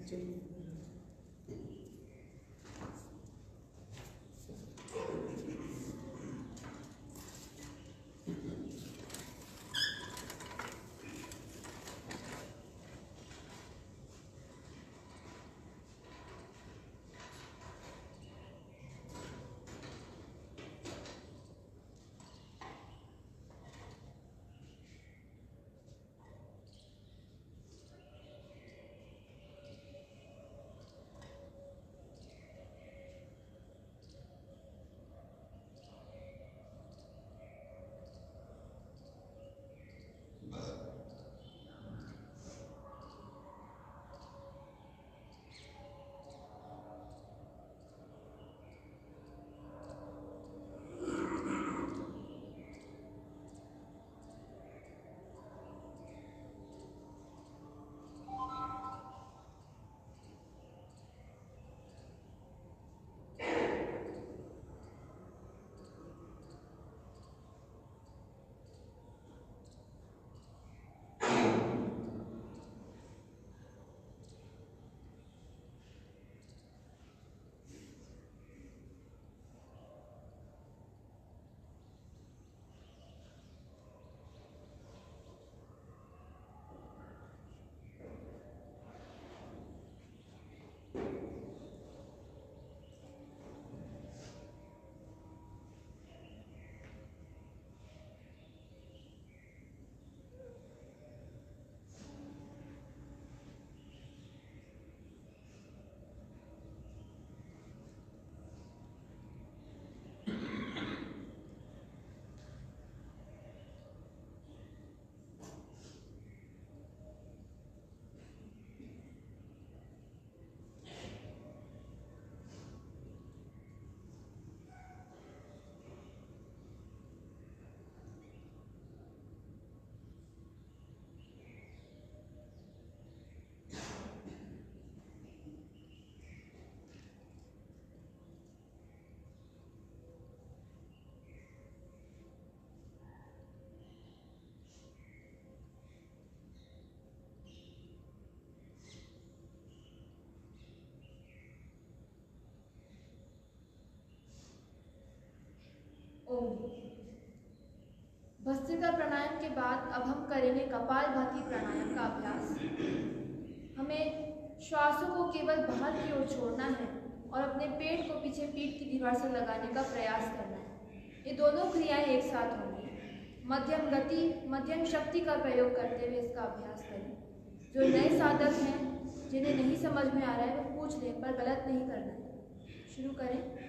चलिए। ओम। भस्त्रिका प्राणायाम के बाद अब हम करेंगे कपालभाति प्राणायाम का अभ्यास। हमें श्वासों को केवल बाहर की ओर छोड़ना है और अपने पेट को पीछे पीठ की दीवार से लगाने का प्रयास करना है। ये दोनों क्रियाएं एक साथ होंगी। मध्यम गति, मध्यम शक्ति का प्रयोग करते हुए इसका अभ्यास करें। जो नए साधक हैं, जिन्हें नहीं समझ में आ रहा है, वो पूछ लें, पर गलत नहीं करना है। शुरू करें।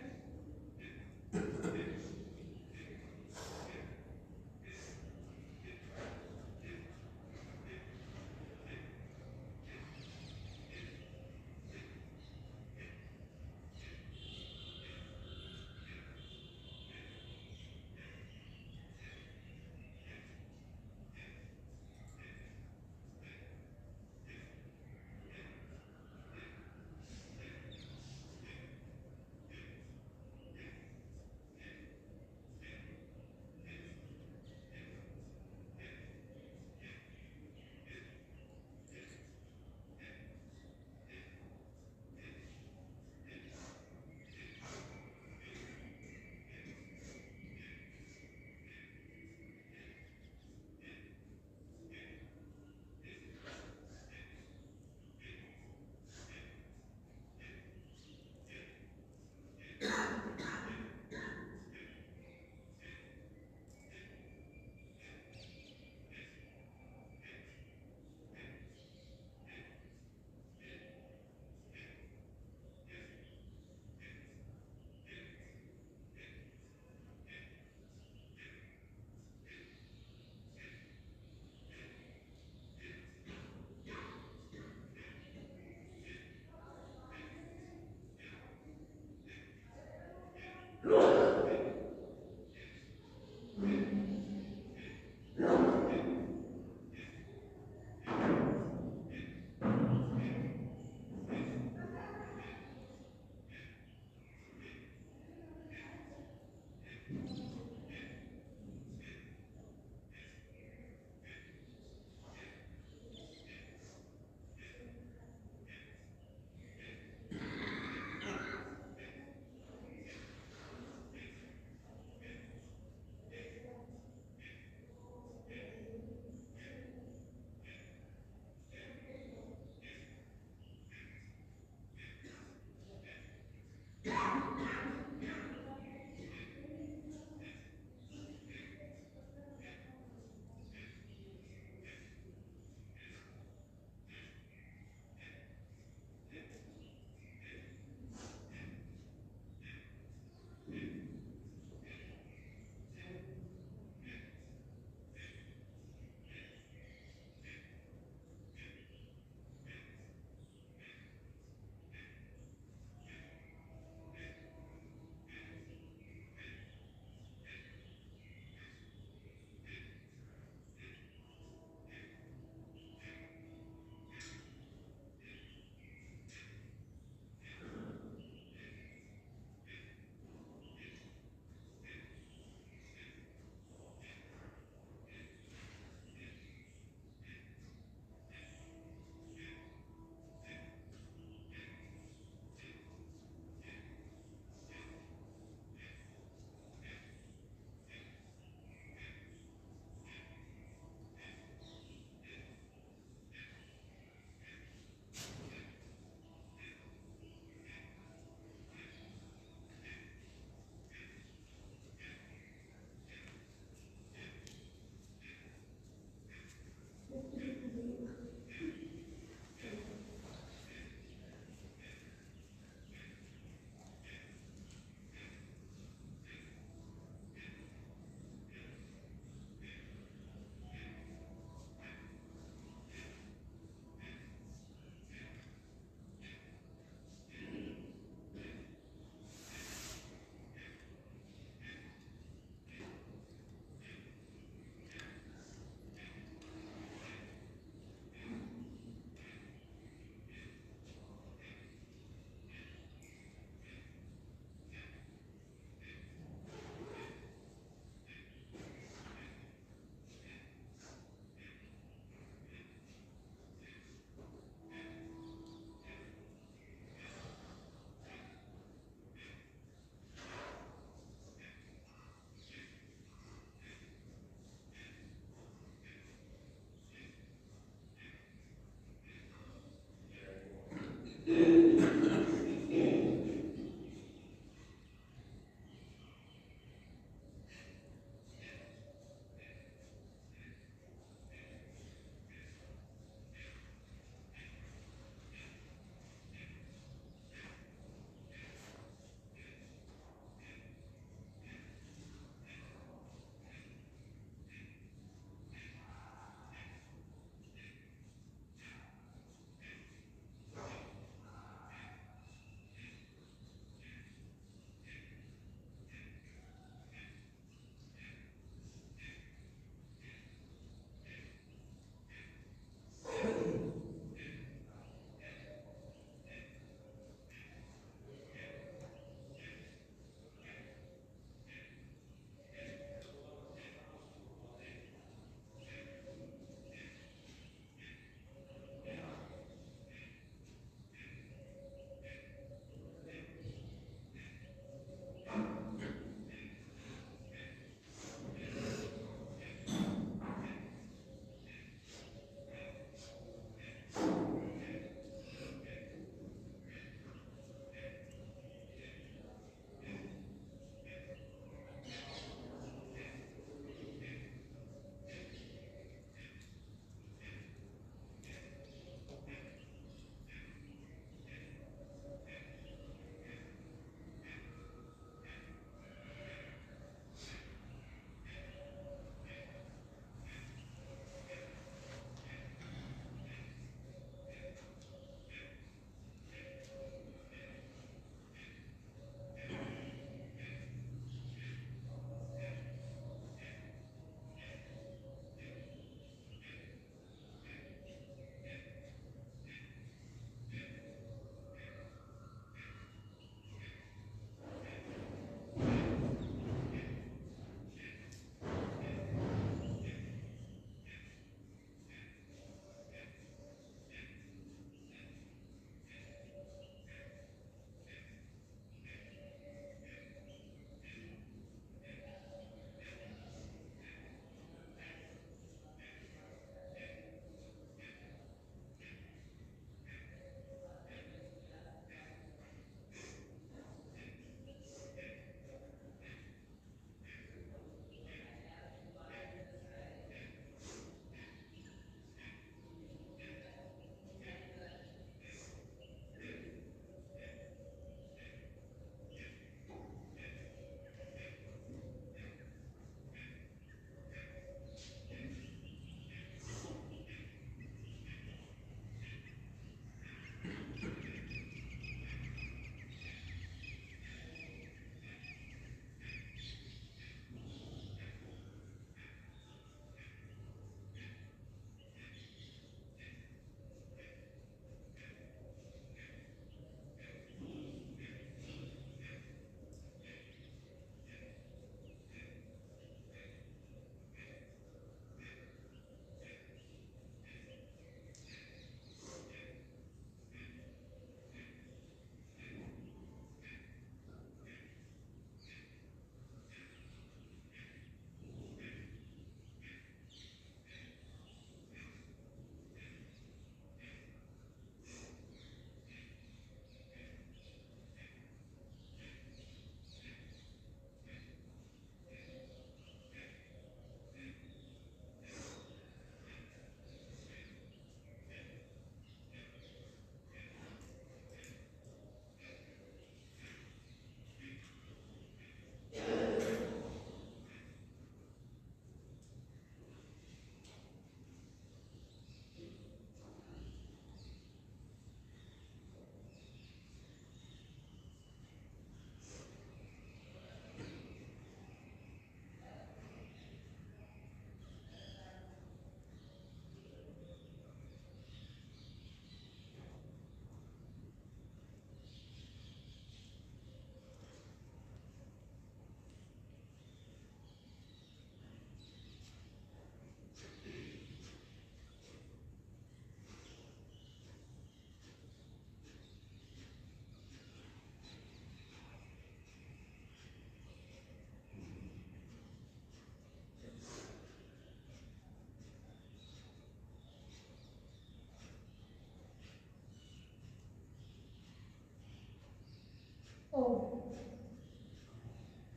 ओम।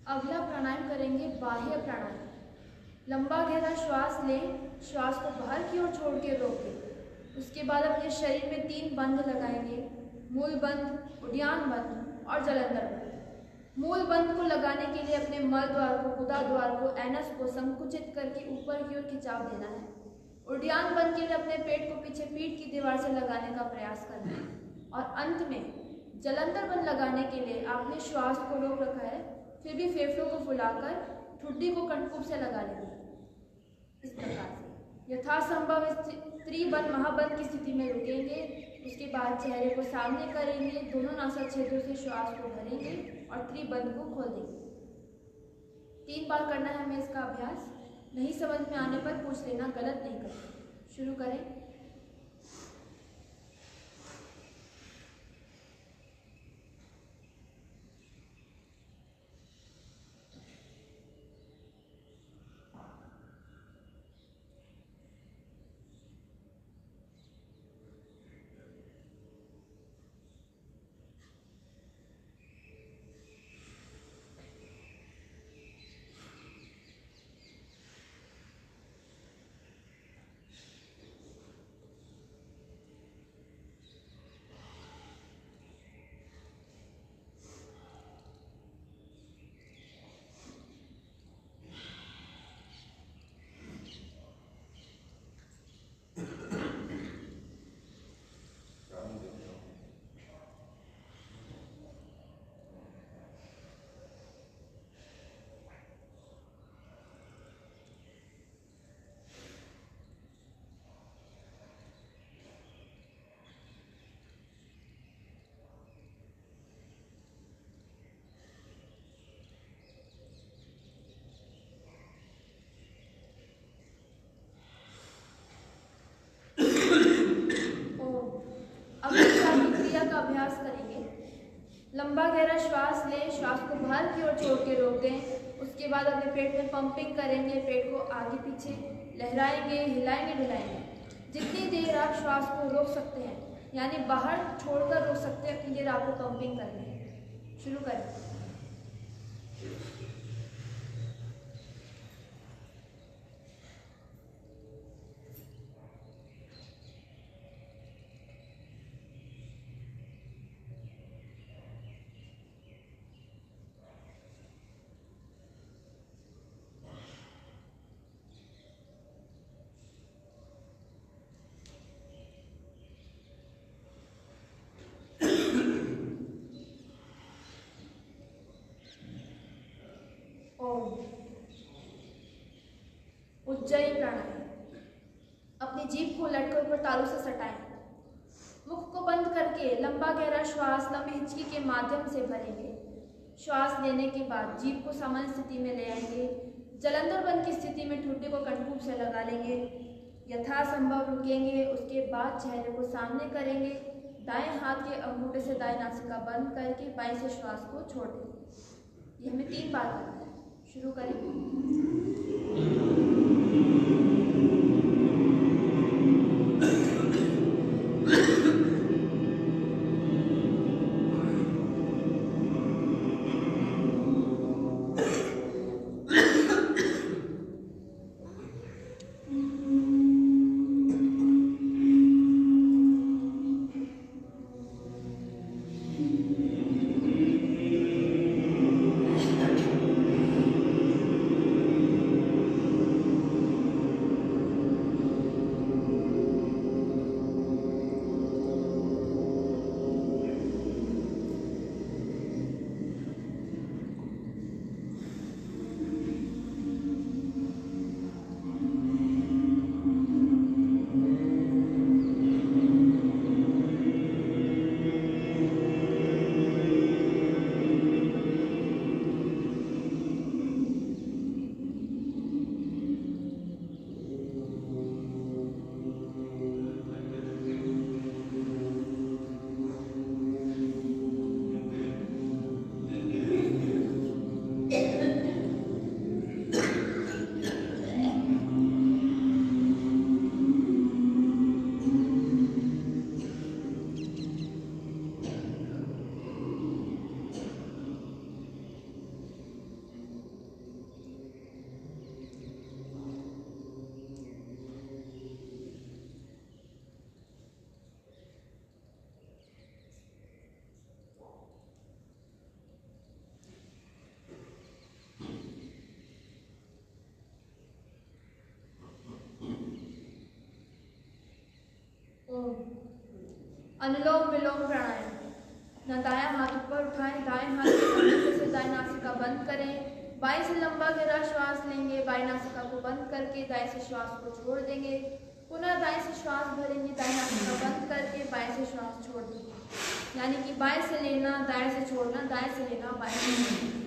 अगला प्राणायाम करेंगे बाह्य प्राणायाम। लंबा गहरा श्वास लें, श्वास को बाहर की ओर छोड़ के रोकें। उसके बाद अपने शरीर में 3 बंध लगाएंगे, मूल बंध, उद्यान बंध और जलंधर बंध। मूल बंध को लगाने के लिए अपने मल द्वार को, गुदा द्वार को, एनस को संकुचित करके ऊपर की ओर खिंचाव देना है। उद्यान बंध के लिए अपने पेट को पीछे पीठ की दीवार से लगाने का प्रयास करना है। और अंत में जलंधर बंध लगाने के लिए आपने श्वास को रोक रखा है, फिर भी फेफड़ों को फुलाकर ठुड्डी को कंठकूप से लगा लेंगे। इस प्रकार से यथासंभव त्रिबंध महाबंध की स्थिति में रुकेंगे। उसके बाद चेहरे को सामने करेंगे, दोनों नासा छेदों से श्वास को भरेंगे और त्रिबंध को खोल देंगे। 3 बार करना है हमें इसका अभ्यास। नहीं समझ में आने पर पूछ लेना, गलत नहीं करना। शुरू करें। का अभ्यास करेंगे। लंबा गहरा श्वास लें, श्वास को बाहर की ओर छोड़ के रोक दें। उसके बाद अपने पेट में पंपिंग करेंगे, पेट को आगे पीछे लहराएंगे, हिलाएंगे, ढिलाएंगे। जितनी देर आप श्वास को रोक सकते हैं, यानी बाहर छोड़कर रोक सकते हैं, उतनी देर आपको पंपिंग करनी है। शुरू करें। उज्जयी प्राणायाम। अपनी जीभ को लटकर ऊपर तालू से सटाएं। मुख को बंद करके लंबा गहरा श्वास लंबी हिचकी के माध्यम से भरेंगे। श्वास लेने के बाद जीभ को सामान्य स्थिति में ले आएंगे। जलंधर बंद की स्थिति में ठुड्डी को कंठकूप से लगा लेंगे। यथासंभव रुकेंगे। उसके बाद चेहरे को सामने करेंगे। दाएं हाथ के अंगूठे से दाएं नासिका बंद करके बाएं से श्वास को छोड़ देंगे। ये हमें 3 बार करना है। शुरू करें। अनुलोम विलोम प्राणायाम। न दायां हाथ ऊपर उठाएं, दाएं हाथ के कंधे से दाएं नासिका बंद करें। बाएं से लंबा गहरा श्वास लेंगे, बाएं नासिका को बंद करके दाएं से श्वास को छोड़ देंगे। पुनः दाएं से श्वास भरेंगे, दाएं नासिका बंद करके बाएं से श्वास छोड़ देंगे। यानी कि बाएं से लेना, दाएं से छोड़ना, दाएं से लेना, बाएं से छोड़ना।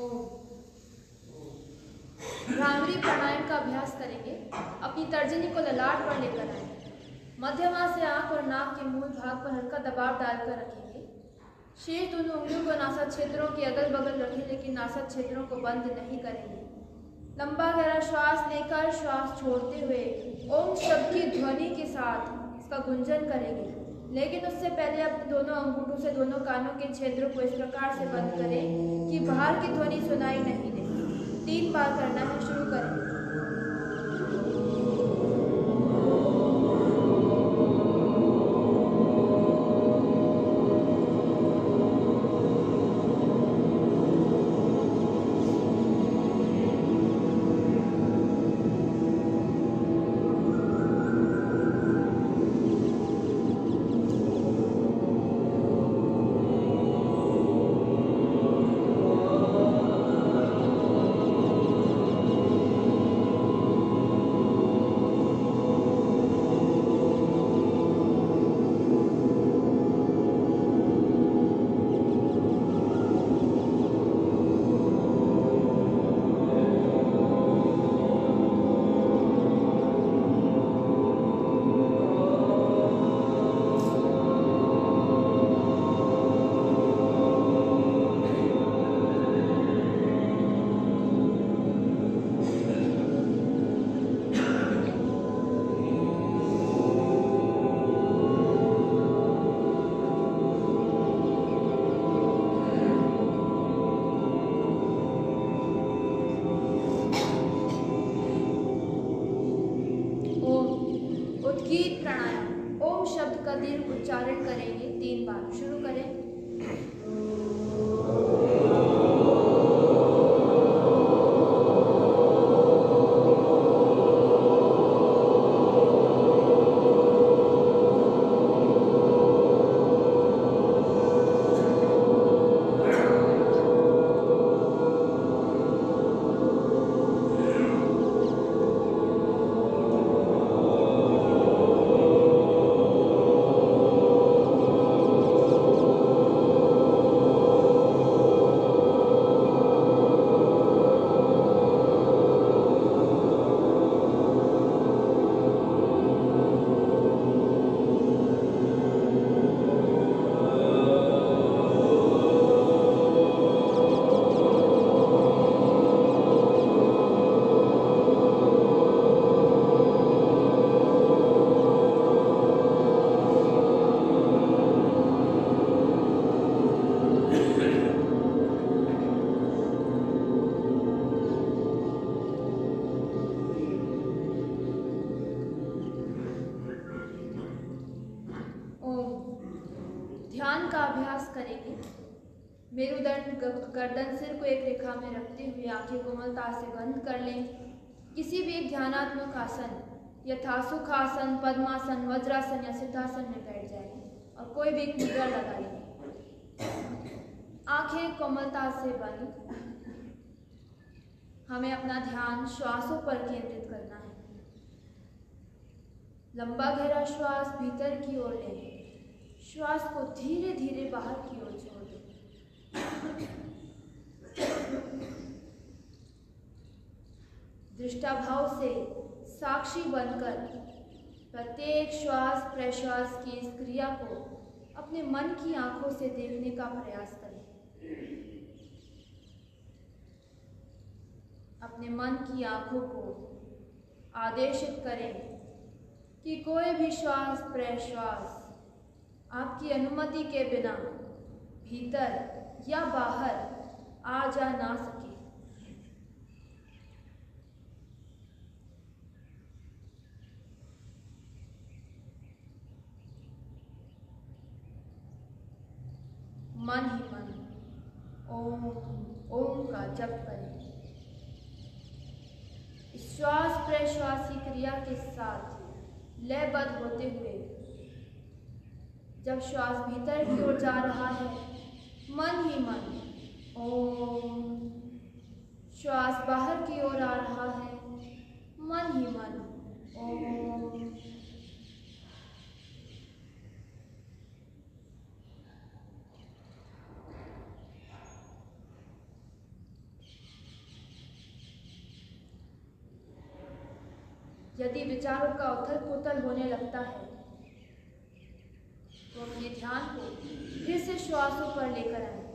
ओम। भ्रामरी प्राणायाम का अभ्यास करेंगे। अपनी तर्जनी को ललाट पर लेकर आए। मध्यमा से आंख और नाक के मूल भाग पर हल्का दबाव डालकर रखेंगे। शेष दोनों उंगलियों को नासा क्षेत्रों के अगल बगल रखें, लेकिन नासा क्षेत्रों को बंद नहीं करेंगे। लंबा गहरा श्वास लेकर श्वास छोड़ते हुए ओम शब्द की ध्वनि के साथ इसका गुंजन करेंगे, लेकिन उससे पहले अपने दोनों अंगूठों से दोनों कानों के छिद्रों को इस प्रकार से बंद करें कि बाहर की ध्वनि सुनाई नहीं दे। 3 बार करना है। शुरू करें। उद्गीत प्राणायाम। ओम शब्द का दीर्घ उच्चारण करेंगे 3 बार। शुरू करें। ध्यान का अभ्यास करेंगे। मेरुदंड गर्दन सिर को एक रेखा में रखते हुए आंखें कोमलता से बंद कर लें। किसी भी एक ध्यानात्मक आसन यथा सुखासन, पद्मासन, वज्रासन या सिद्धासन में बैठ जाएं और कोई भी एक मुद्रा लगा लें। आंखें कोमलता से बंद। हमें अपना ध्यान श्वासों पर केंद्रित करना है। लंबा गहरा श्वास भीतर की ओर लें। श्वास को धीरे धीरे बाहर की ओर छोड़ दें। दृष्टाभाव से साक्षी बनकर प्रत्येक श्वास प्रश्वास की इस क्रिया को अपने मन की आंखों से देखने का प्रयास करें। अपने मन की आंखों को आदेशित करें कि कोई भी श्वास प्रश्वास आपकी अनुमति के बिना भीतर या बाहर आ जा ना सके। मन ही मन ओम ओम का जप करें। श्वास प्रश्वास की क्रिया के साथ लयबद्ध होते हुए जब श्वास भीतर की ओर जा रहा है, मन ही मन ओम। श्वास बाहर की ओर आ रहा है, मन ही मन ओम। यदि विचारों का उथल पुथल होने लगता है तो अपने ध्यान को फिर से श्वासों पर लेकर आए।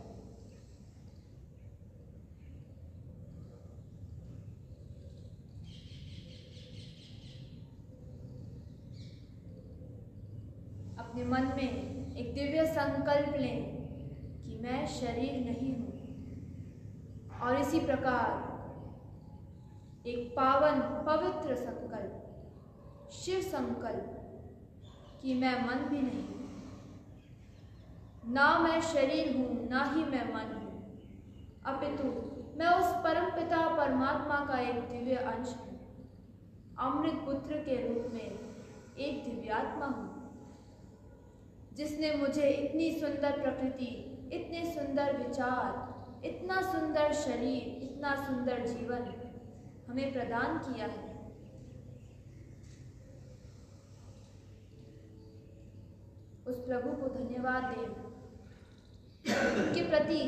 अपने मन में एक दिव्य संकल्प लें कि मैं शरीर नहीं हूं, और इसी प्रकार एक पावन पवित्र संकल्प, शिव संकल्प कि मैं मन भी नहीं, ना मैं शरीर हूं ना ही मैं मन हूं, अपितु मैं उस परमपिता परमात्मा का एक दिव्य अंश हूं, अमृत पुत्र के रूप में एक दिव्यात्मा हूं, जिसने मुझे इतनी सुंदर प्रकृति, इतने सुंदर विचार, इतना सुंदर शरीर, इतना सुंदर जीवन हमें प्रदान किया है। उस प्रभु को धन्यवाद दें, उनके प्रति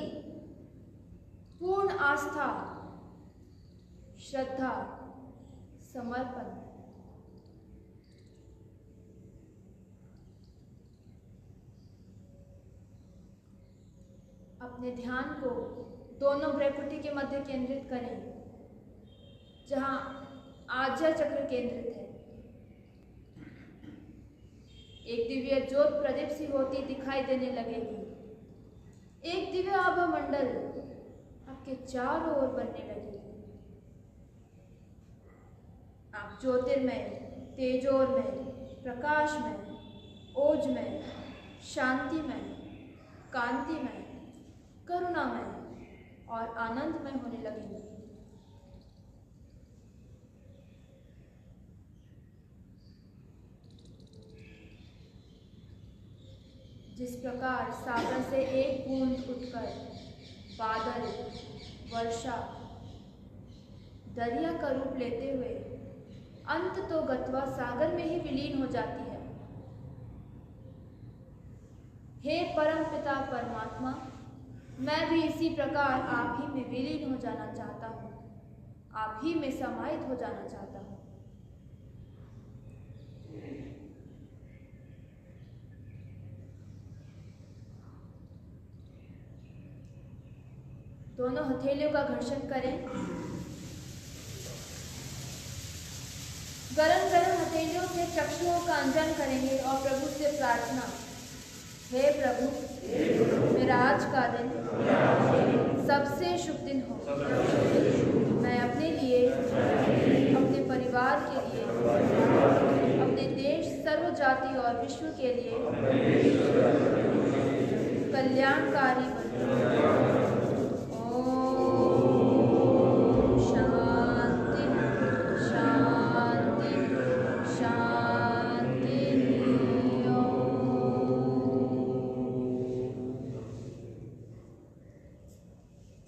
पूर्ण आस्था, श्रद्धा, समर्पण। अपने ध्यान को दोनों भ्रुकुटी के मध्य केंद्रित करें, जहां आज्या चक्र केंद्रित है। एक दिव्य ज्योत प्रदीप सी होती दिखाई देने लगेगी। एक दिव्य आभा मंडल आपके चारों ओर बनने लगेगी। आप ज्योतिर्मय, तेजोमय, प्रकाशमय, ओजमय, शांतिमय, कांतिमय, करुणामय और आनंदमय होने लगेंगे। जिस प्रकार सागर से एक बूंद उठकर बादल, वर्षा, दरिया का रूप लेते हुए अंत तो गत्वा सागर में ही विलीन हो जाती है। हे परम पिता परमात्मा, मैं भी इसी प्रकार आप ही में विलीन हो जाना चाहता हूँ, आप ही में समाहित हो जाना चाहता हूँ। दोनों हथेलियों का घर्षण करें। गरम गरम हथेलियों से चक्षुओं का अंजन करेंगे और प्रभु से प्रार्थना, हे प्रभु, मेरा आज का दिन सबसे शुभ दिन हो। मैं अपने लिए, अपने परिवार के लिए, अपने देश, सर्व जाति और विश्व के लिए कल्याणकारी बनूं।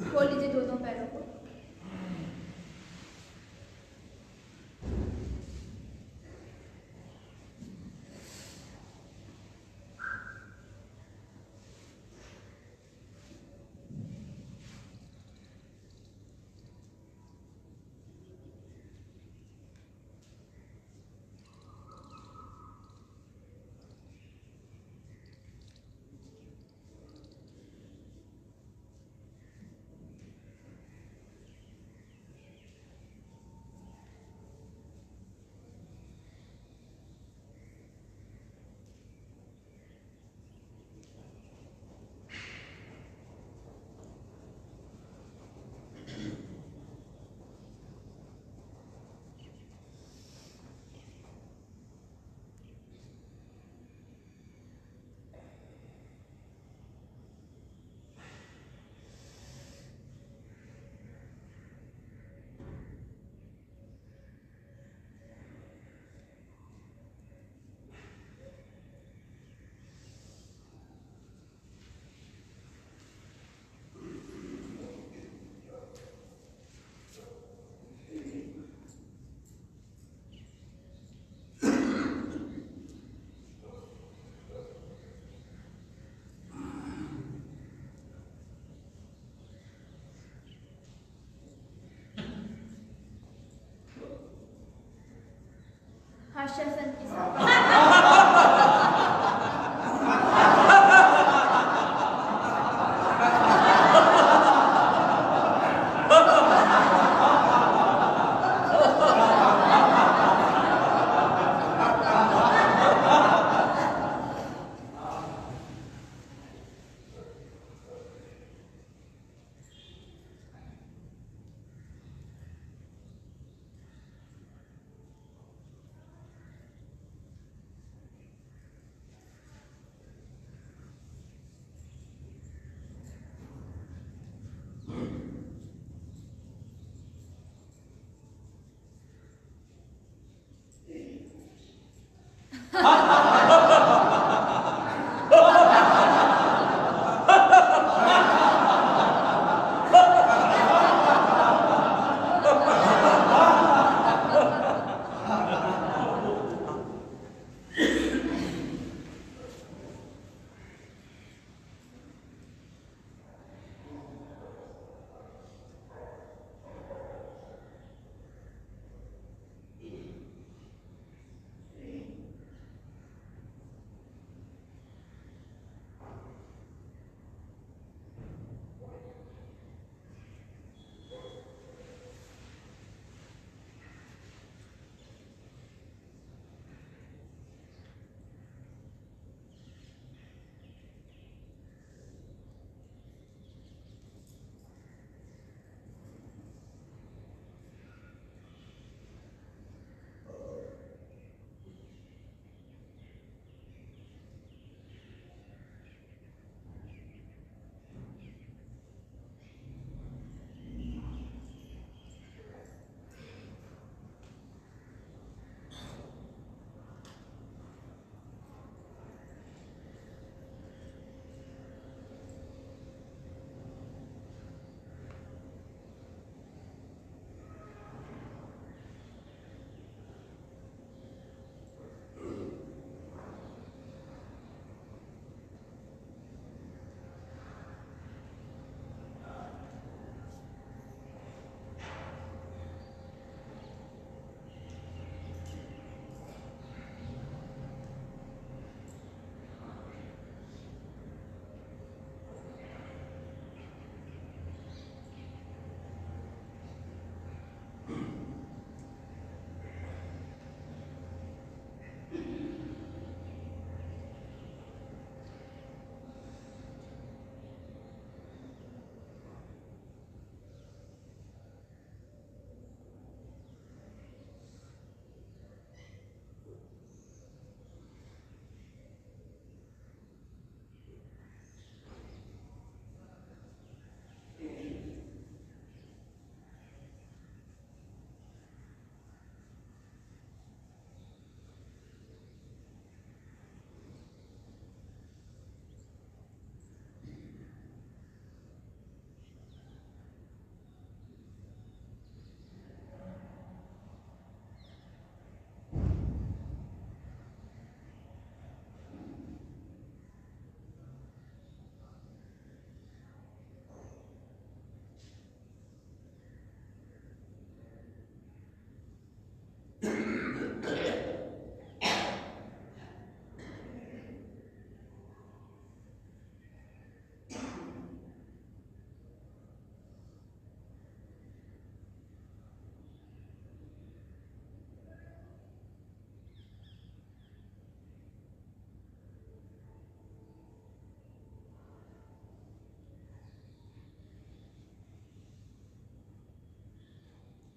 खोल लीजिए दोनों पैरों को। हास्यासन के साथ।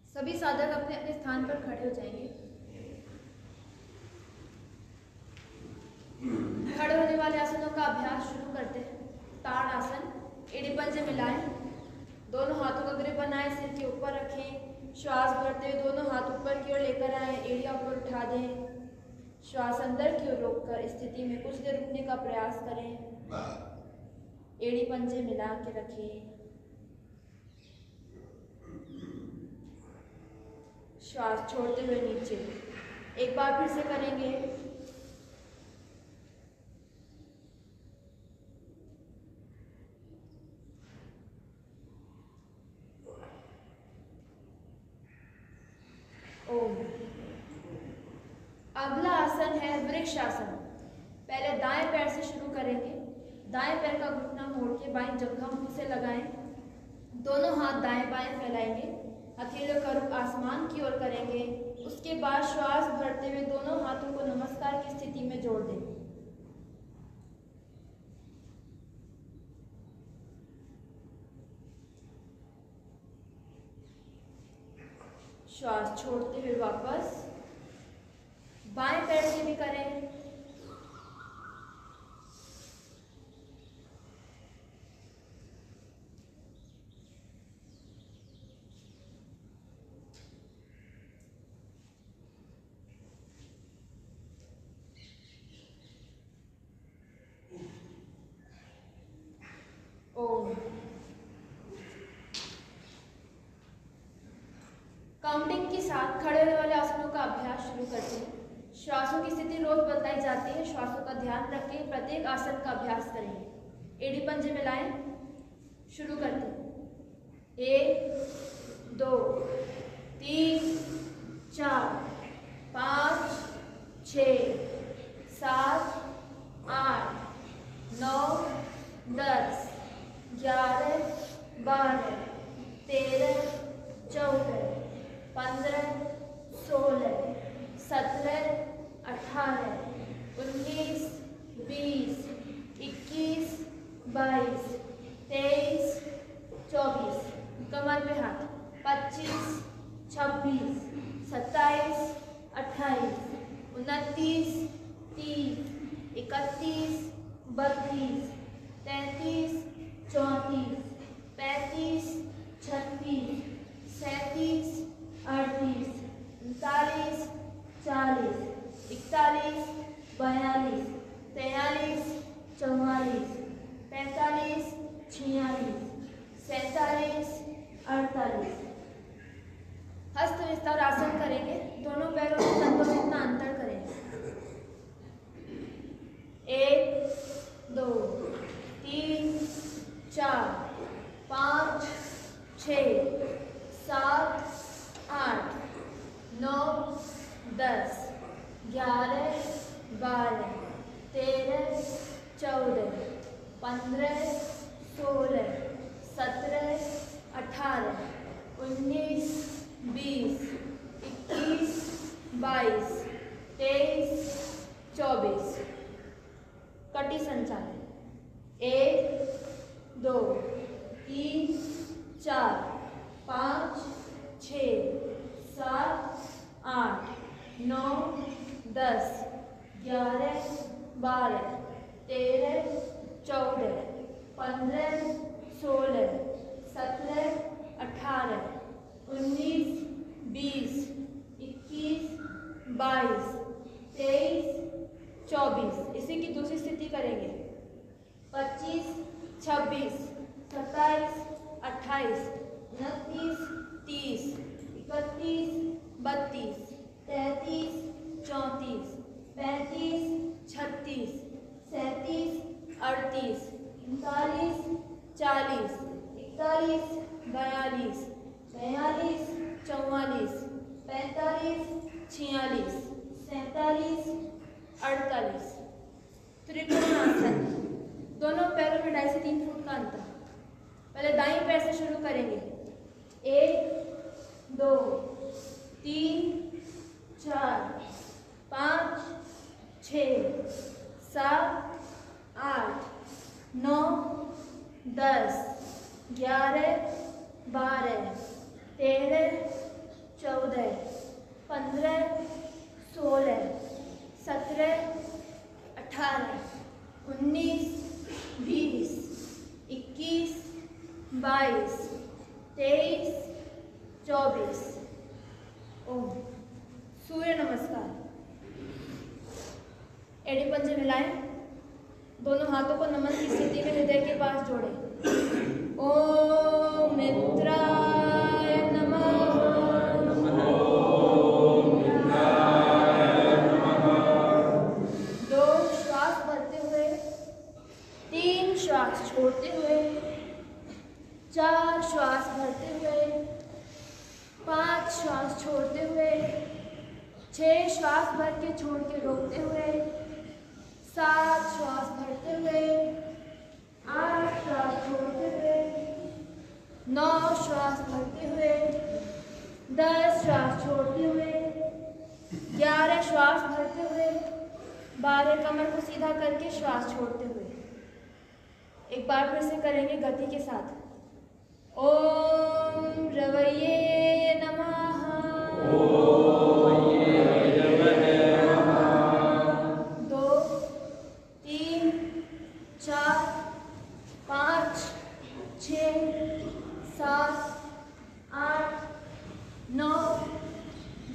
सभी साधक अपने अपने स्थान पर खड़े हो जाएंगे। खड़े होने वाले आसनों का अभ्यास शुरू करते हैं। ताड़ आसन, एड़ी पंजे मिलाएं, दोनों हाथों का ग्रिप बनाएं, सिर के ऊपर रखें, श्वास भरते हुए दोनों हाथ ऊपर की ओर लेकर आए, एड़ियां ऊपर उठा दें, श्वास अंदर की ओर रोककर स्थिति में कुछ देर रुकने का प्रयास करें, एड़ी पंजे मिला के रखें, श्वास छोड़ते हुए नीचे। एक बार फिर से करेंगे। ओम। अगला आसन है वृक्ष आसन। पहले दाएं पैर से शुरू करेंगे। दाएं पैर का घुटना मोड़ के बाएं जंघा मुंह से लगाएं। दोनों हाथ दाएं बाएं फैलाएंगे। हथेलियों का रुख आसमान की ओर करेंगे। उसके बाद श्वास भरते हुए दोनों हाथों को नमस्कार की स्थिति में जोड़ दें। श्वास छोड़ते हुए वापस बाएं पैर से भी करें। ओम। काउंटिंग के साथ खड़े होने वाले आसनों का अभ्यास शुरू करते हैं। श्वासों की स्थिति रोज बताई जाती है। श्वासों का ध्यान रखें। प्रत्येक आसन का अभ्यास करेंगे। एड़ी पंजे मिलाएं। शुरू करते हैं। 1 2 3 4 5 6 7 8 9 10 11 12 13 14 15 16 17 18 19 20 21 22 23 24 कमर पे हाथ 25 26 27 28 29 30 31 32 33 34 35 36 37 38 39 40 41 42 43 44 45 46 47 48। हस्त विस्तार आसन करेंगे। दोनों पैरों के तंतों में इतना अंतर करेंगे। 1 2 3 4 5 6 7 8 9 10 11 12 13 14 15 16 17 18 19 20 21 22 23 24। कटी संचालन। 1 2 3 4 5 6 7 8 9 10 11 12 13 14 15 16 17 18 19 20 21 22 23 24। इसी की दूसरी स्थिति करेंगे। 25 26 27 28 29 30 31 32 33 34 35 36 37 38 39 40 41 42 43 44 45 46 47 48। त्रिकोणासन। दोनों पैरों में 2.5 से 3 फुट का अंतर। पहले दाईं पैर से शुरू करेंगे। 1 2 3 4 5 6 7 8 9 10 11 12 13 14 15 16 17 18 19 20 21 22 23 24। ओम। सूर्य नमस्कार। एड़ी पंजे मिलाएं। दोनों हाथों को नमन की स्थिति में हृदय के पास जोड़ें। ओम मित्राय नमः। दो श्वास भरते हुए, 3 श्वास छोड़ते हुए, 4 श्वास भरते हुए, 5 श्वास छोड़ते हुए, 6 श्वास भर के छोड़ छोड़ के रोकते हुए 7 श्वास भरते हुए, 8 श्वास छोड़ते हुए, 9 श्वास भरते हुए, 10 श्वास छोड़ते हुए, 11 श्वास भरते हुए, 12 कमर को सीधा करके श्वास छोड़ते हुए। एक बार फिर से करेंगे गति के साथ। ओम रवैये नमः। ओम रवैये नमः। 2 3 4 5 6 7 8 9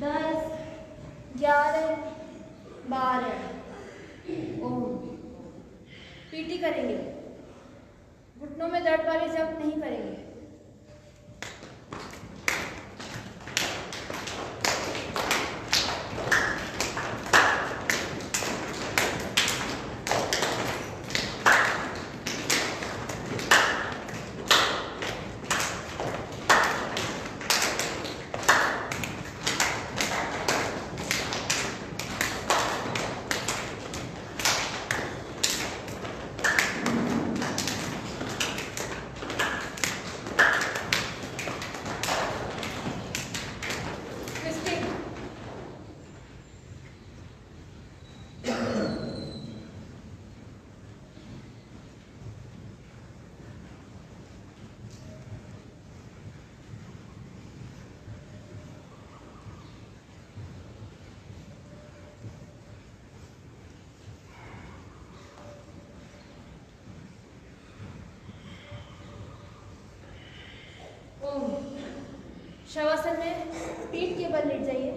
10 11 12। ओम। पीटी करेंगे, घुटनों में दर्द वाले जंप नहीं करेंगे। शवासन में पीठ के बल लेट जाइए,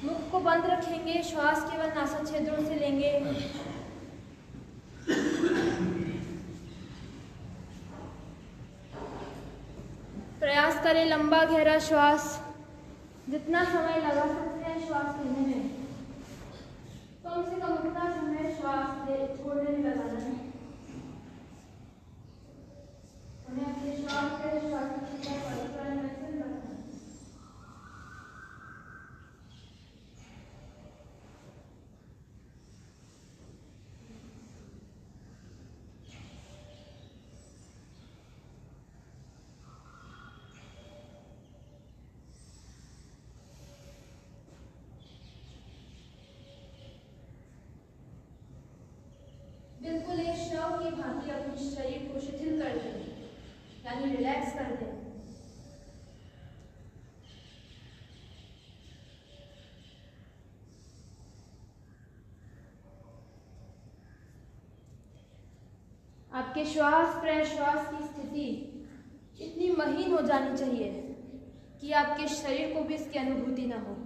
मुख को बंद रखेंगे, श्वास केवल नासा छिद्रों से लेंगे। प्रयास करें लंबा गहरा श्वास, जितना समय लगा सकते हैं श्वास लेने में, कम से कम उतना समय श्वास छोड़ने में लगाना है। अपने श्वास के श्वास बिल्कुल एक शव की भांति अपने शरीर को शिथिल कर दें, यानी रिलैक्स कर दें। आपके श्वास प्रश्वास की स्थिति इतनी महीन हो जानी चाहिए कि आपके शरीर को भी इसकी अनुभूति ना हो।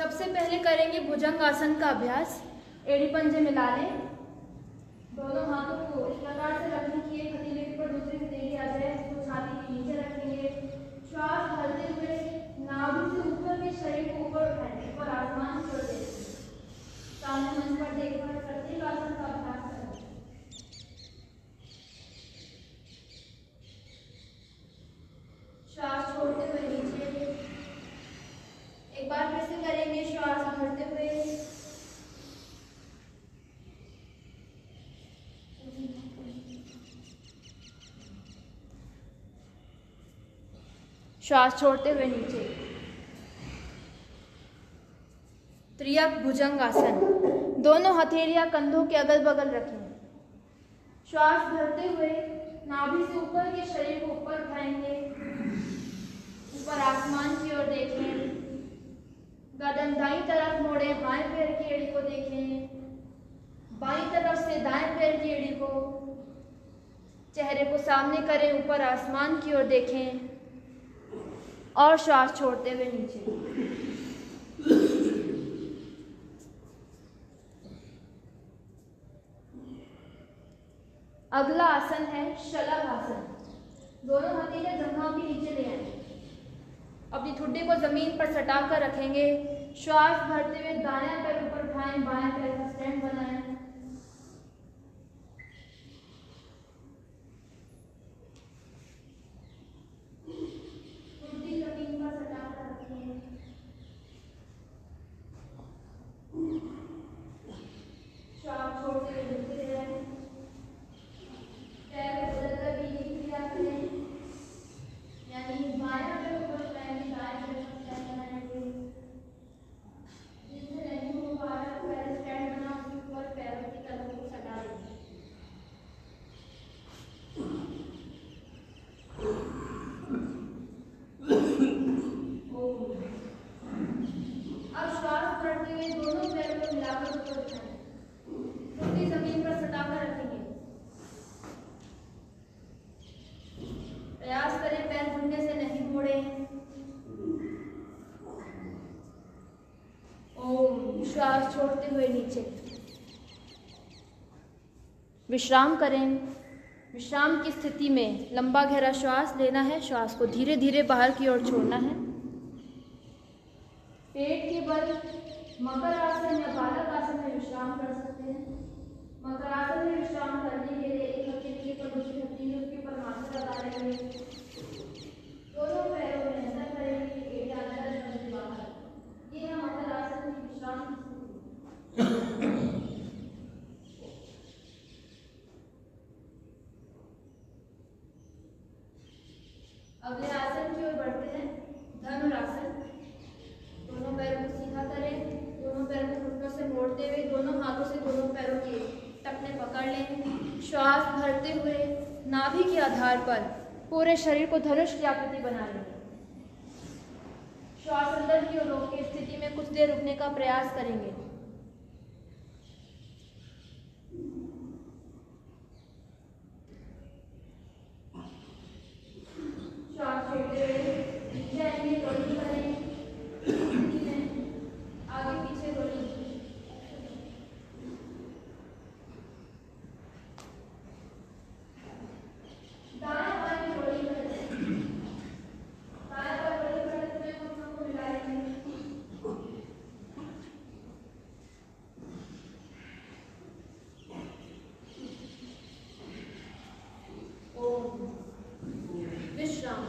सबसे पहले करेंगे भुजंग आसन का अभ्यास। एड़ी पंजे मिला लें, दोनों हाथों को इस प्रकार से रखें कि एक हथेली के ऊपर दूसरी हथेली आ जाए। इसको छाती के नीचे रखेंगे। श्वास भरते हुए नाभि से ऊपर के शरीर को ऊपर उठाएं, ऊपर आसमान छोड़ दें। सामने मंच पर देखकर प्रत्येक आसन का अभ्यास करें। श्वास छोड़ते हुए नीचे, एक बार फिर से करेंगे। श्वास भरते हुए, श्वास छोड़ते हुए नीचे। त्रियक भुजंग आसन। दोनों हथेलियां कंधों के अगल बगल रखें। श्वास भरते हुए नाभि से ऊपर के शरीर को ऊपर उठाएंगे, ऊपर आसमान की ओर देखें। गर्दन दाईं तरफ मोड़े, बाएं पैर की एड़ी को देखें, बाईं तरफ से दाएं पैर की एड़ी को। चेहरे को सामने करें, ऊपर आसमान की ओर देखें और श्वास छोड़ते हुए नीचे। अगला आसन है शलभ आसन। दोनों हथेलियां जंघाओं के नीचे ले आएं। अपनी ठुड्डी को जमीन पर सटा कर रखेंगे। श्वास भरते हुए दायां पैर ऊपर उठाएं, बाएं पैर का स्टैंड बनाएं। ठुड्डी जमीन पर सटा कर रखें। श्वास छोड़ते हुए नीचे ले आएं। पैर को बदलकर भी एक क्रिया करें, यानी बायां पैर ऊपर उठाएंगे, दाएं पैर का स्टैंड बनाएंगे। जिससे नहीं हो पा रहा पैर स्टैंड बना, उसके ऊपर पैरों की तलवों को सटा देंगे। अब श्वास भरते हुए दोनों पैरों को मिलाकर ऊपर उठाएं। ठुड्डी जमीन पर सटा कर रखेंगे। प्रयास करें पैर घुटने से नहीं मोड़ें। ओम। श्वास छोड़ते हुए नीचे। विश्राम करें। विश्राम की स्थिति में लंबा गहरा श्वास लेना है। श्वास को धीरे धीरे बाहर की ओर छोड़ना है। पेट के बल मकर आसन या बालक आसन में विश्राम कर सकते हैं। मकर आसन में विश्राम करने के लिए एक हथेली पर दूसरी हथेली उसके ऊपर माथा लगा लेंगे। दोनों पैरों में ऐसा करेंगे कि एड़ी अंदर जमीन बाहर। ये है मकर आसन की विश्राम की स्थिति। अगले आसन की ओर बढ़ते हैं, धनुरासन। दोनों पैरों को सीधा करें। दोनों पैरों को घुटनों से मोड़ते हुए दोनों हाथों से दोनों पैरों के टखने पकड़ लें। श्वास भरते हुए नाभि के आधार पर पूरे शरीर को धनुष की आकृति बना लेंगे। श्वास अंदर की ओर रोक के स्थिति में कुछ देर रुकने का प्रयास करेंगे। श्वास छोड़ते हुए नीचे आएंगे, रोलिंग करें। आगे पीछे रोलिंग। दाएं बाएं रोलिंग करें। दाएं बाएं रोलिंग करते हुए घुटनों को मिलाएंगे। ओम। विश्राम।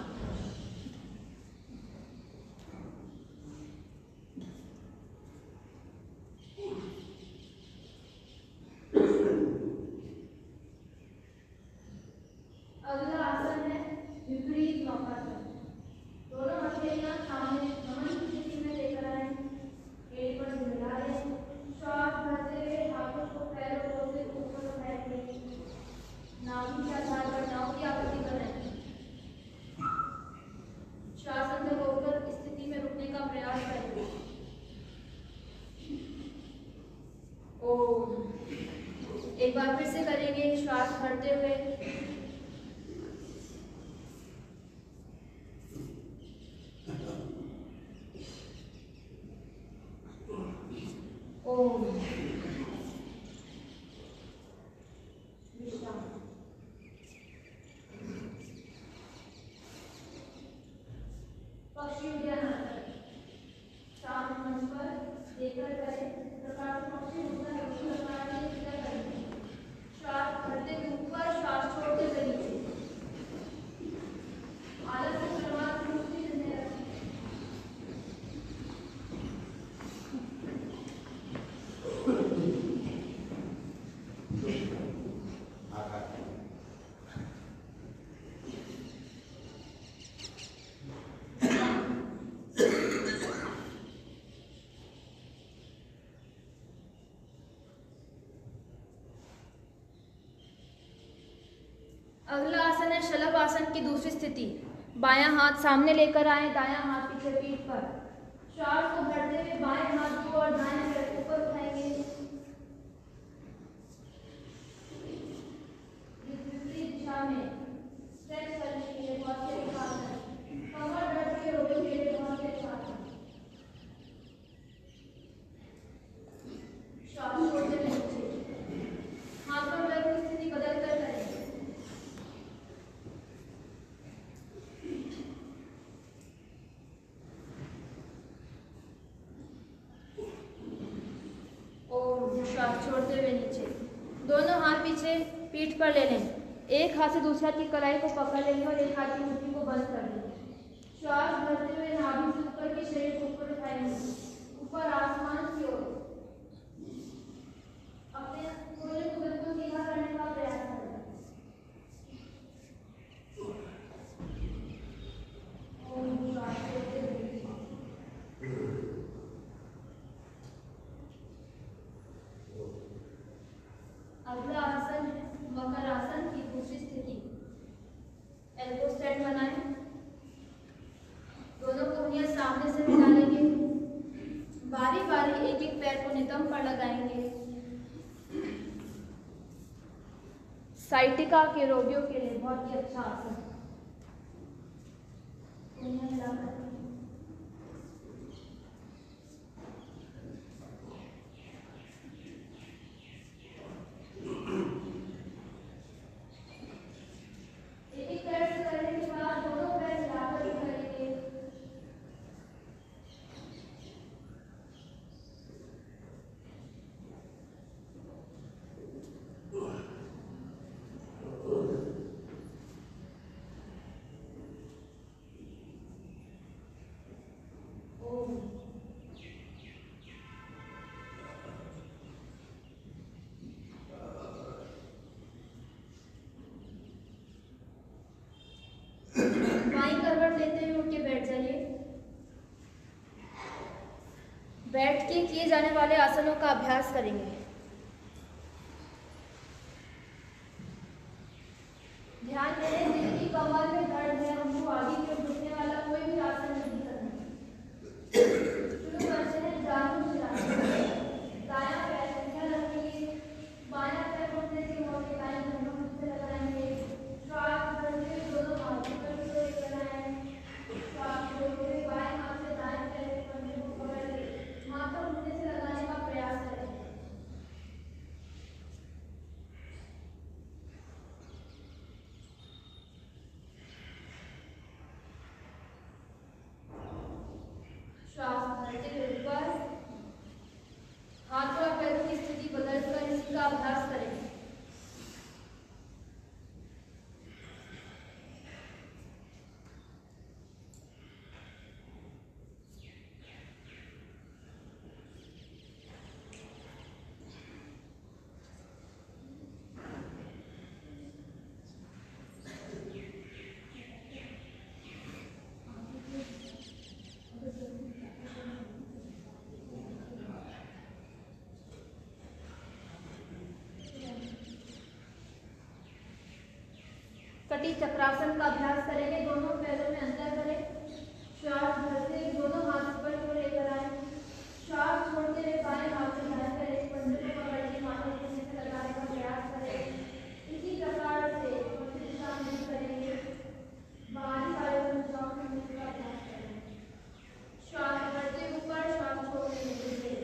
अगला आसन है विपरीत नौकासन। दोनों हथेलियां सामने नमन की स्थिति में लेकर आए। एड़ी पर मिला लें। श्वास भरते हुए हाथों को पैरों से ऊपर उठाएंगे। नाभि के आधार पर नाव की आकृति बनाएं। श्वास अंदर रोककर स्थिति में रुकने का प्रयास करेंगे। ओम। एक बार फिर से करेंगे। श्वास भरते हुए, ओम। विश्राम। पक्षी उद्यान शांत मंच पर देखकर करें। प्रकार से पक्षी होता है उसी प्रकार से क्रिया करें। श्वास भरते हुए ऊपर, श्वास छोड़ते हुए नीचे। आलस की शुरुआत दूसरी जिंदगी रखें। अगला आसन है शलभ आसन की दूसरी स्थिति। बायां हाथ सामने लेकर आए, दायां हाथ पीछे पीठ पर। श्वास को भरते हुए बाएं हाथ को और दाएं पैर ऊपर उठाएंगे। विपरीत दिशा में स्ट्रेच करने के लिए बहुत से आसन है। कमर दर्द के रोगियों के लिए बहुत से आसन। श्वास छोड़ते हुए नीचे। हाथ और पैर की स्थिति बदल कर करें। श्वास छोड़ते हुए नीचे। दोनों हाथ पीछे पीठ पर ले लें। एक हाथ से दूसरे हाथ की कलाई को पकड़ लेंगे और एक हाथ की मुट्ठी को बंद कर लेंगे। श्वास भरते हुए नाभि से ऊपर के शरीर को ऊपर उठाएंगे, ऊपर आसमान की ओर। अपने पूरे को बिल्कुल सीधा करने का प्रयास करें। ओम। श्वास छोड़ते हुए अगला आसन है मकर आसन की दूसरी स्थिति। एल्बो स्ट्रेट बनाएं। दोनों कोहनियां सामने से मिला लेंगे। बारी बारी एक एक पैर को नितंब पर लगाएंगे। साइटिका के रोगियों के लिए बहुत ही अच्छा आसन है। कोहनियां मिलाकर लेते हुए उठ के बैठ जाइए। बैठ के किए जाने वाले आसनों का अभ्यास करेंगे। ध्यान दें, जिनकी कमर में दर्द है हमको आगे की ओर झुकने वाला कोई भी आसन नहीं करना। शुरू करते हैं जांघों से आसन। दायां पैर सीधा रखेंगे, बायां पैर घुटने से मोड़ के दाएं घुटनों से लगाएंगे। श्वास भरते हुए दोनों हाथों पर लेकर आए। श्वास छोड़ते हुए बाएं हाथ से दाएं पैर के पंजे को पकड़ के माथा घुटने से लगाने का प्रयास करें। श्वास भरते हुए ऊपर, हाथों और पैरों की स्थिति बदलकर इसका अभ्यास करें। कटी चक्रासन का अभ्यास करेंगे। दोनों पैरों में अंतर करें। श्वास भरते हुए दोनों हाथ ऊपर की ओर लेकर आए। श्वास छोड़ते हुए बाएं हाथ से दाएं पैर के पंजे को पकड़ के माथा घुटने से लगाने का प्रयास करें। इसी प्रकार से दिशा में करेंगे। बारी बारी मुद्राओं में मिलने का प्रयास करें। श्वास भरते ऊपर, श्वास छोड़ते नीचे।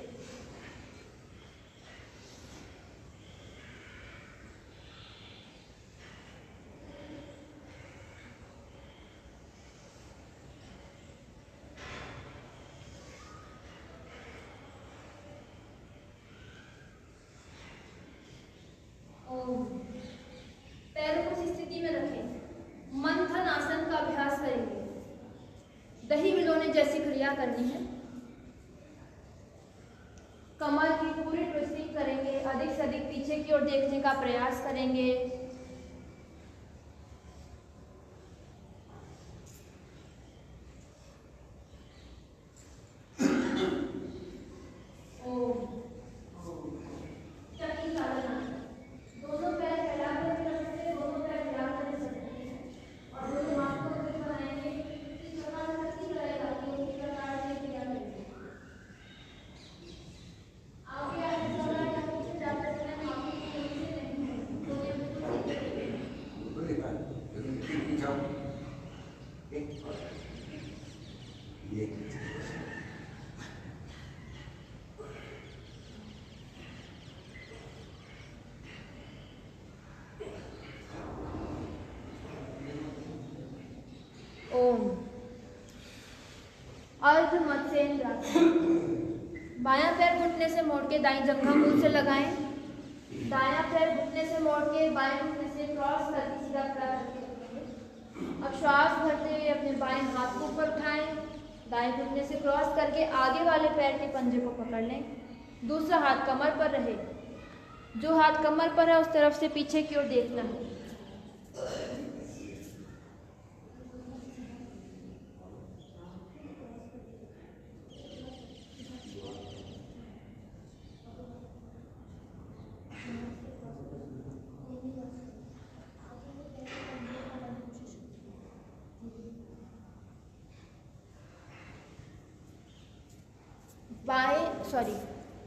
करनी है। कमर की पूरी ट्विस्टिंग करेंगे, अधिक से अधिक पीछे की ओर देखने का प्रयास करेंगे। ओम। अर्ध मत्स्येंद्रासन। बायां पैर घुटने से मोड़ के दाईं जंघा मूल से लगाएं। दायां पैर घुटने से मोड़ के बाएं घुटने से क्रॉस करके सीधा खड़ा करके रखेंगे। अब श्वास भरते हुए अपने बाएं हाथ को ऊपर उठाएं। दाएं घुटने से क्रॉस करके आगे वाले पैर के पंजे को पकड़ लें। दूसरा हाथ कमर पर रहे। जो हाथ कमर पर है उस तरफ से पीछे की ओर देखना है।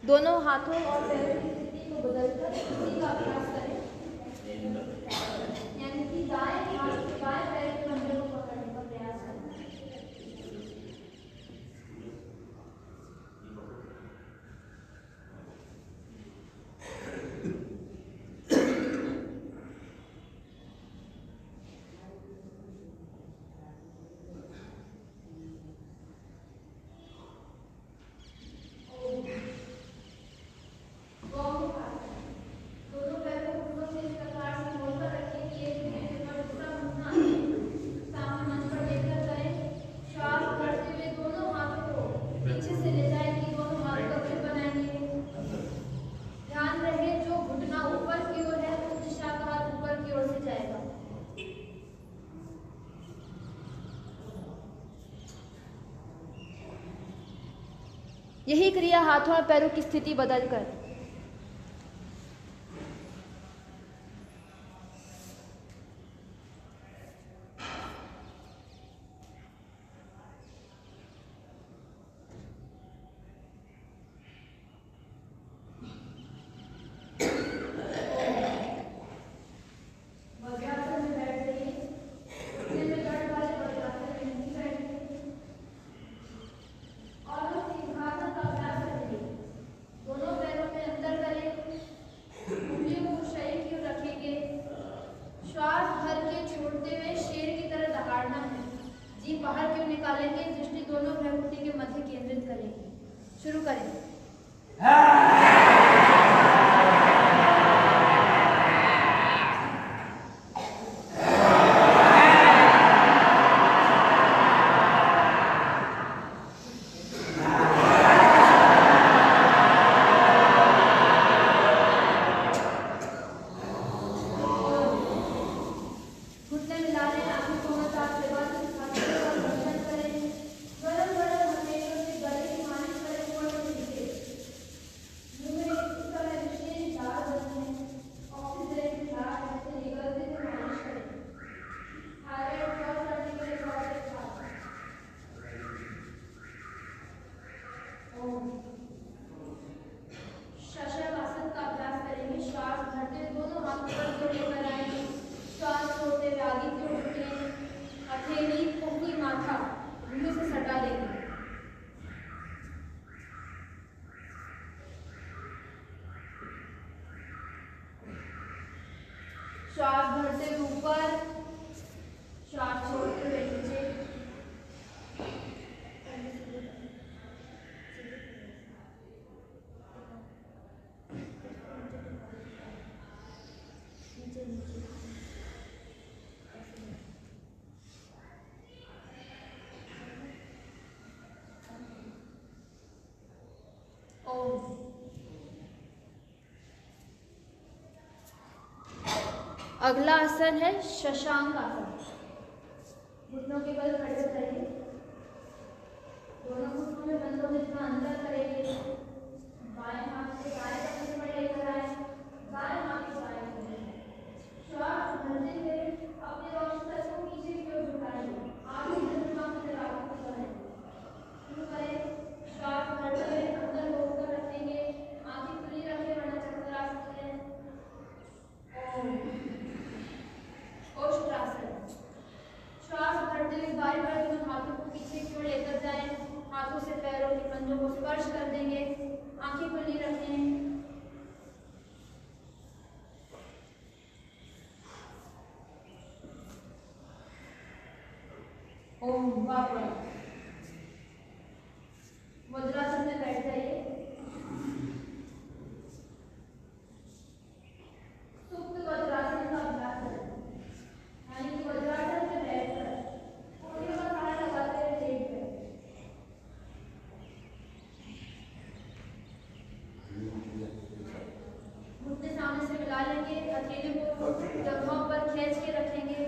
दोनों हाथों और पैरों की स्थिति को बदलकर स्थिति का अभ्यास करें, यानी कि दाएं हाथ के बाएं पैर के पंजे को पकड़ने का प्रयास करें। यही क्रिया हाथों और पैरों की स्थिति बदलकर बाहर क्यों निकालेंगे, दृष्टि दोनों भ्रमकुटी के मध्य केंद्रित करेंगे। शुरू करें। श्वास भरते हुए ऊपर, श्वास छोड़ते हुए नीचे। ओम। अगला आसन है शशांक आसन। घुटनों के बल खड़े करेंगे, दोनों घुटनों में बंधों में इतना अंतर करेंगे। बाएं हाथ से दाएं कंधे पर लेकर आए, दाएं हाथ से बाएं कंधे पर। श्वास भरते हुए अपने वक्षस्थल को पीछे की ओर झुकाएंगे, आगे चंद्रमा की तरफ आगे बढ़ेंगे। शुरू करें। श्वास भरते हुए अंदर रोककर रखेंगे, आंखें खुली रखें वरना चक्कर आ सकते हैं। ओम। ओष्ठासन। श्वास भरते हुए बारी बारी में हाथों को पीछे की ओर लेकर जाएं, हाथों से पैरों के पंजों को स्पर्श कर देंगे, आंखें खुली रखें। ओम। वापस वज्रासन में बैठ जाइए। सुप्त वज्रासन का अभ्यास करें, यानी कि वज्रासन में बैठकर घुटनों का सहारा लगाते हुए लेट जाएं। घुटने सामने से मिला लेंगे, हथेली को जगहों पर खींच के रखेंगे।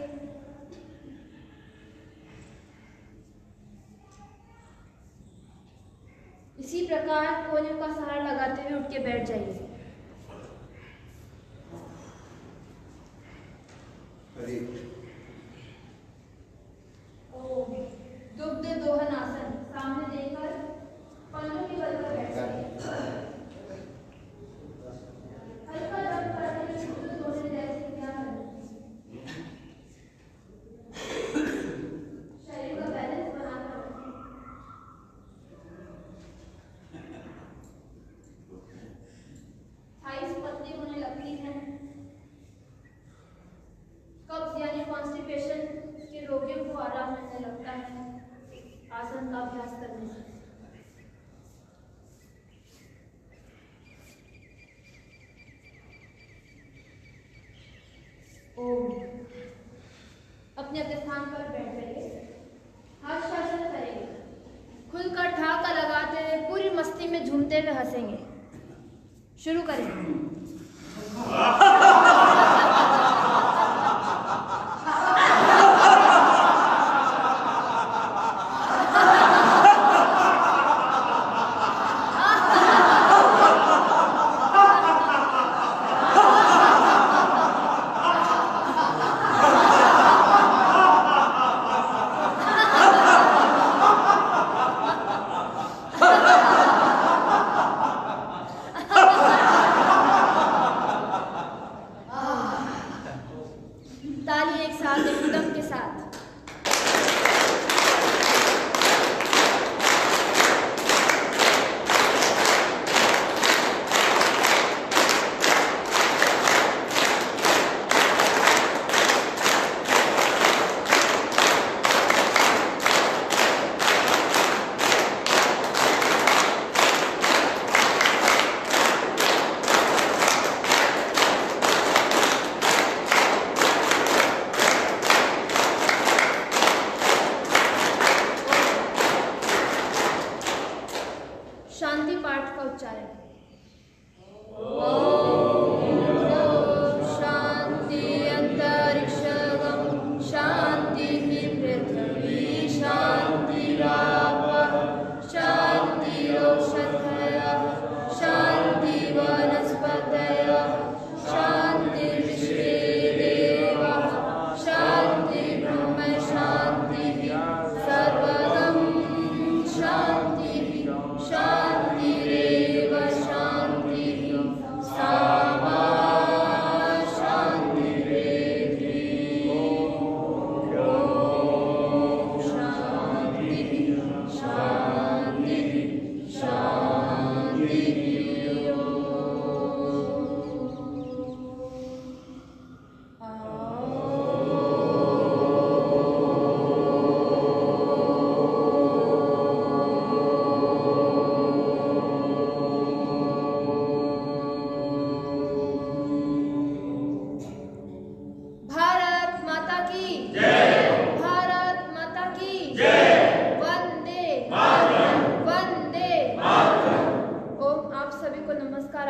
इसी प्रकार कोहनियों का सहारा लगाते हुए उठ के बैठ जाइए। ओम। दुग्ध दोहन आसन। सामने देखकर पंजों के बल पर बैठ जाइए। हल्का दम करते हुए दुग्ध दोहन जैसी क्रिया करें। शरीर का बैलेंस बनाकर रखें। थाइस पतली होने लगती हैं। कब्ज यानी कॉन्स्टिपेशन के रोगियों को आराम मिलने लगता है आसन का अभ्यास करने से। ओम। अपने अपने स्थान पर बैठ जाइए। हर्षासन करेंगे, खुलकर ठहाका लगाते हुए पूरी मस्ती में झूमते हुए हंसेंगे। शुरू करें।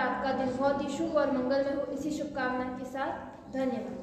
आपका दिन बहुत ही शुभ और मंगलमय हो, इसी शुभकामना के साथ धन्यवाद।